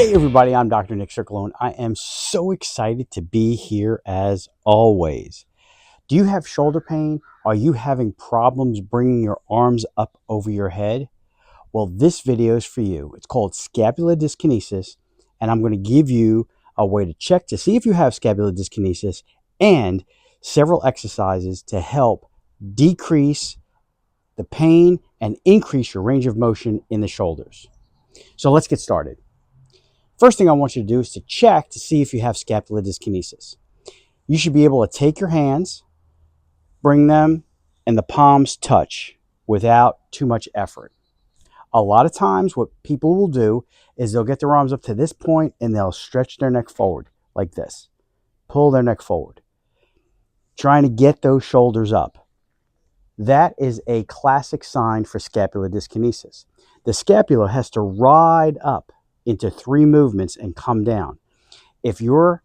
Hey everybody, I'm Dr. Nick Circolone. I am so excited to be here as always. Do you have shoulder pain? Are you having problems bringing your arms up over your head? Well, this video is for you. It's called Scapular Dyskinesis, and I'm going to give you a way to check to see if you have scapular dyskinesis and several exercises to help decrease the pain and increase your range of motion in the shoulders. So let's get started. First thing I want you to do is to check to see if you have scapular dyskinesis. You should be able to take your hands, bring them, and the palms touch without too much effort. A lot of times what people will do is they'll get their arms up to this point and they'll stretch their neck forward like this. Pull their neck forward, trying to get those shoulders up. That is a classic sign for scapular dyskinesis. The scapula has to ride up into 3 movements and come down. If you're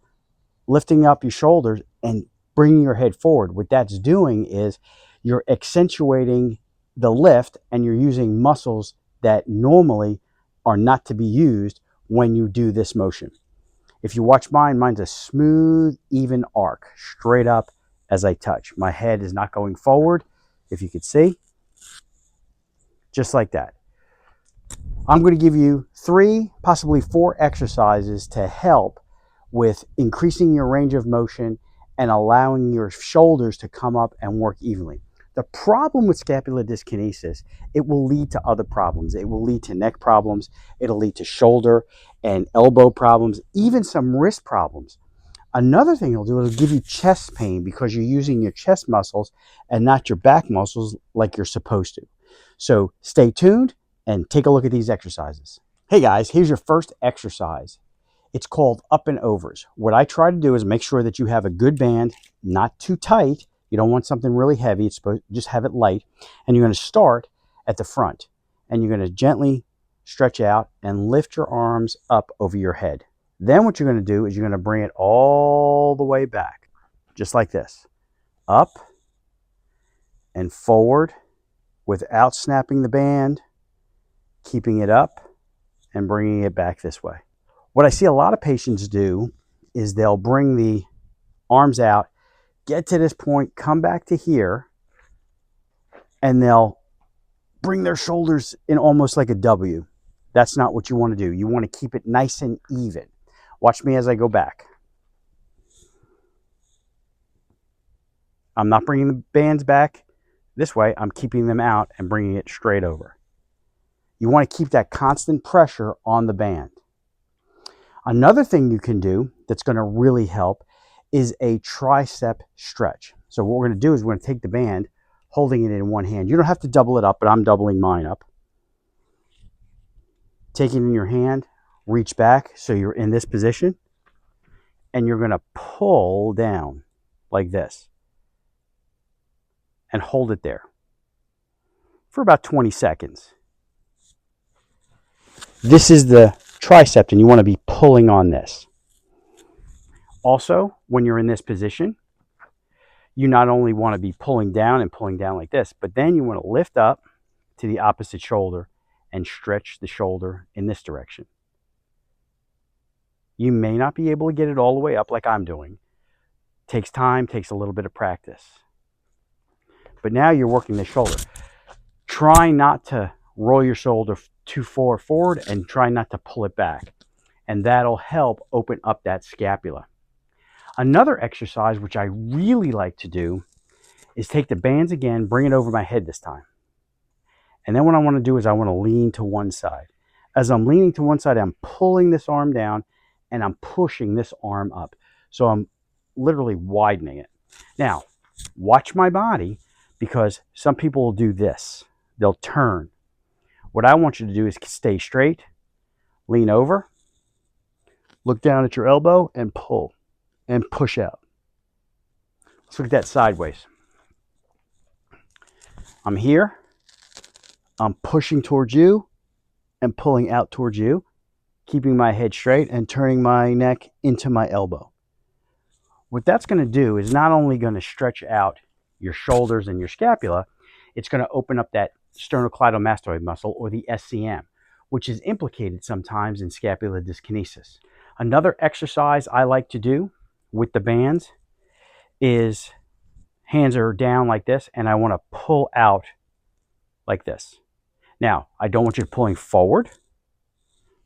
lifting up your shoulders and bringing your head forward, what that's doing is you're accentuating the lift and you're using muscles that normally are not to be used when you do this motion. If you watch mine's a smooth, even arc, straight up as I touch. My head is not going forward, if you could see, just like that. I'm going to give you 3, possibly 4 exercises to help with increasing your range of motion and allowing your shoulders to come up and work evenly. The problem with scapular dyskinesis, it will lead to other problems. It will lead to neck problems. It'll lead to shoulder and elbow problems, even some wrist problems. Another thing it'll do, it'll give you chest pain because you're using your chest muscles and not your back muscles like you're supposed to. So stay tuned and take a look at these exercises. Hey guys, here's your first exercise. It's called up and overs. What I try to do is make sure that you have a good band, not too tight. You don't want something really heavy. It's supposed to just have it light. And you're going to start at the front. And you're going to gently stretch out and lift your arms up over your head. Then what you're going to do is you're going to bring it all the way back, just like this. Up and forward without snapping the band, keeping it up and bringing it back this way. What I see a lot of patients do is they'll bring the arms out, get to this point, come back to here, and they'll bring their shoulders in almost like a W. That's not what you want to do. You want to keep it nice and even. Watch me as I go back. I'm not bringing the bands back this way. I'm keeping them out and bringing it straight over. You want to keep that constant pressure on the band. Another thing you can do that's going to really help is a tricep stretch. So what we're going to do is we're going to take the band, holding it in one hand. You don't have to double it up, but I'm doubling mine up. Take it in your hand, reach back so you're in this position, and you're going to pull down like this and hold it there for about 20 seconds. This is the tricep, and you want to be pulling on this. Also, when you're in this position, you not only want to be pulling down like this, but then you want to lift up to the opposite shoulder and stretch the shoulder in this direction. You may not be able to get it all the way up like I'm doing. Takes time, takes a little bit of practice. But now you're working the shoulder. Try not to roll your shoulder too far forward and try not to pull it back. And that'll help open up that scapula. Another exercise which I really like to do is take the bands again, bring it over my head this time. And then what I want to do is I want to lean to one side. As I'm leaning to one side, I'm pulling this arm down and I'm pushing this arm up. So I'm literally widening it. Now, watch my body because some people will do this. They'll turn. What I want you to do is stay straight, lean over, look down at your elbow and pull and push out. Let's look at that sideways. I'm here, I'm pushing towards you and pulling out towards you, keeping my head straight and turning my neck into my elbow. What that's going to do is not only going to stretch out your shoulders and your scapula, it's going to open up that sternocleidomastoid muscle, or the SCM, which is implicated sometimes in scapular dyskinesis. Another exercise I like to do with the bands is hands are down like this, and I want to pull out like this. Now, I don't want you pulling forward.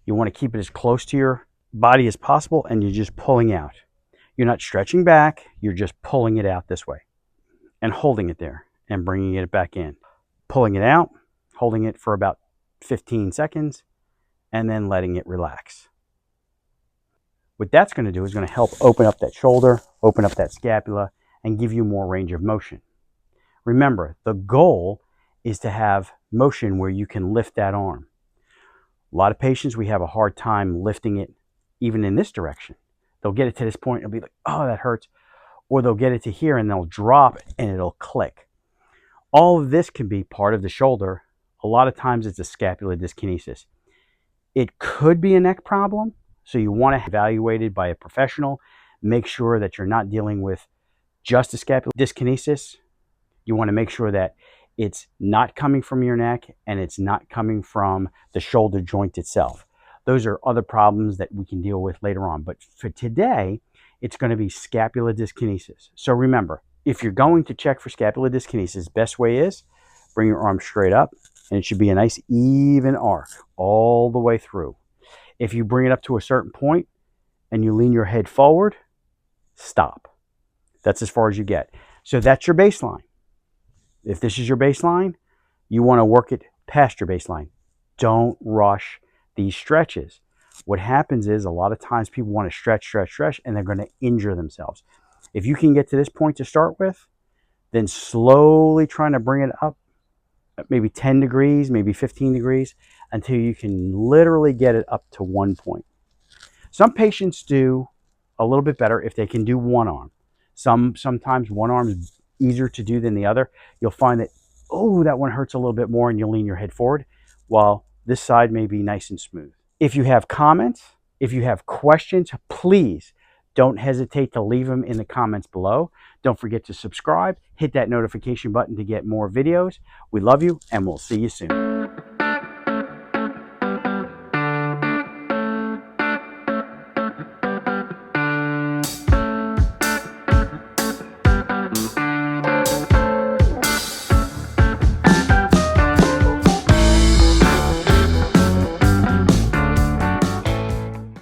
You want to keep it as close to your body as possible, and you're just pulling out. You're not stretching back, you're just pulling it out this way and holding it there and bringing it back in. Pulling it out, holding it for about 15 seconds, and then letting it relax. What that's going to do is going to help open up that shoulder, open up that scapula, and give you more range of motion. Remember, the goal is to have motion where you can lift that arm. A lot of patients, we have a hard time lifting it even in this direction. They'll get it to this point and they'll be like, oh, that hurts. Or they'll get it to here and they'll drop and it'll click. All of this can be part of the shoulder. A lot of times it's a scapular dyskinesis. It could be a neck problem, so you want to evaluate it by a professional. Make sure that you're not dealing with just a scapular dyskinesis. You want to make sure that it's not coming from your neck and it's not coming from the shoulder joint itself. Those are other problems that we can deal with later on. But for today, it's going to be scapular dyskinesis. So remember, if you're going to check for scapular dyskinesis, best way is bring your arm straight up, and it should be a nice even arc all the way through. If you bring it up to a certain point and you lean your head forward, stop. That's as far as you get. So that's your baseline. If this is your baseline, you want to work it past your baseline. Don't rush these stretches. What happens is a lot of times people want to stretch, and they're going to injure themselves. If you can get to this point to start with, then slowly trying to bring it up, maybe 10 degrees, maybe 15 degrees, until you can literally get it up to one point. Some patients do a little bit better if they can do one arm. Sometimes one arm is easier to do than the other. You'll find that, oh, that one hurts a little bit more, and you'll lean your head forward, while this side may be nice and smooth. If you have comments, if you have questions, please don't hesitate to leave them in the comments below. Don't forget to subscribe, hit that notification button to get more videos. We love you, and we'll see you soon.